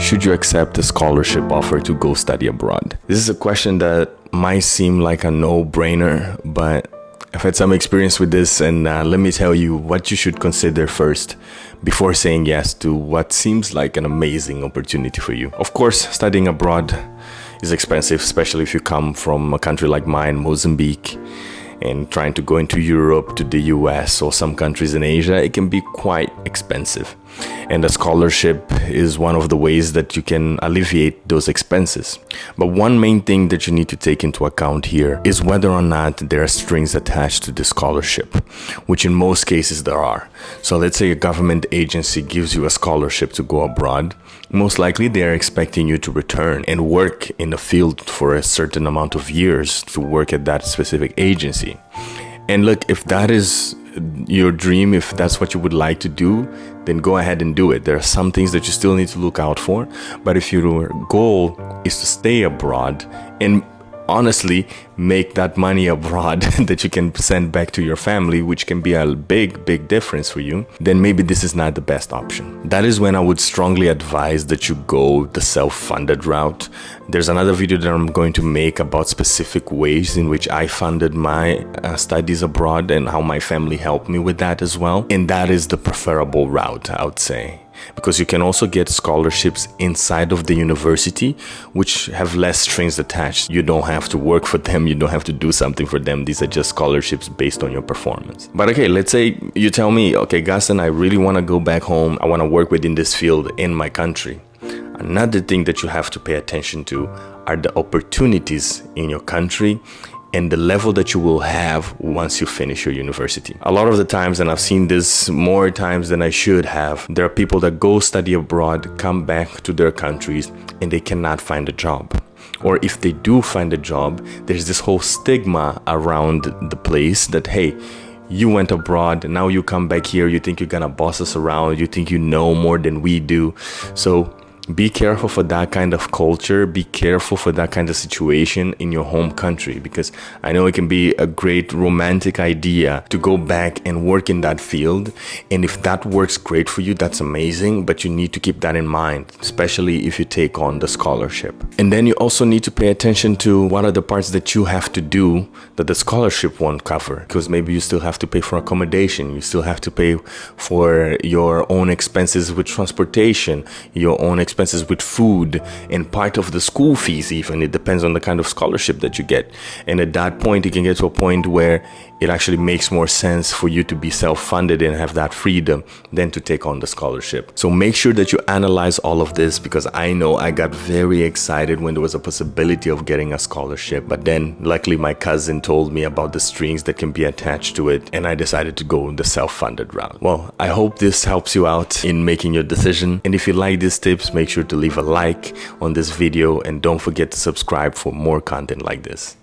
Should you accept a scholarship offer to go study abroad? This is a question that might seem like a no-brainer, but I've had some experience with this, and let me tell you what you should consider first before saying yes to what seems like an amazing opportunity for you. Of course, studying abroad is expensive, especially if you come from a country like mine, Mozambique, and trying to go into Europe, to the US, or some countries in Asia. It can be quite expensive. And a scholarship is one of the ways that you can alleviate those expenses. But one main thing that you need to take into account here is whether or not there are strings attached to the scholarship, which in most cases there are. So let's say a government agency gives you a scholarship to go abroad. Most likely they are expecting you to return and work in the field for a certain amount of years to work at that specific agency. And look, if that is your dream, if that's what you would like to do, then go ahead and do it. There are some things that you still need to look out for, but if your goal is to stay abroad and honestly make that money abroad that you can send back to your family, which can be a big difference for you, then maybe this is not the best option. That is when I would strongly advise that you go the self-funded route. There's another video that I'm going to make about specific ways in which I funded my studies abroad and how my family helped me with that as well. And that is the preferable route, I would say, because you can also get scholarships inside of the university, which have less strings attached. You don't have to work for them. You don't have to do something for them. These are just scholarships based on your performance. But okay, let's say you tell me, okay, Gaston, I really want to go back home. I want to work within this field in my country. Another thing that you have to pay attention to are the opportunities in your country and the level that you will have once you finish your university. A lot of the times, and I've seen this more times than I should have, there are people that go study abroad, come back to their countries, and they cannot find a job. Or if they do find a job, there's this whole stigma around the place that, hey, you went abroad, now you come back here, you think you're gonna boss us around, you think you know more than we do. So be careful for that kind of culture. Be careful for that kind of situation in your home country, because I know it can be a great romantic idea to go back and work in that field. And if that works great for you, that's amazing, but you need to keep that in mind, especially if you take on the scholarship. And then you also need to pay attention to what are the parts that you have to do that the scholarship won't cover, because maybe you still have to pay for accommodation, you still have to pay for your own expenses with transportation, your own expenses with food, and part of the school fees even. It depends on the kind of scholarship that you get. And at that point, you can get to a point where it actually makes more sense for you to be self-funded and have that freedom than to take on the scholarship. So make sure that you analyze all of this, because I know I got very excited when there was a possibility of getting a scholarship. But then luckily my cousin told me about the strings that can be attached to it, and I decided to go the self-funded route. Well, I hope this helps you out in making your decision. And if you like these tips, make sure to leave a like on this video and don't forget to subscribe for more content like this.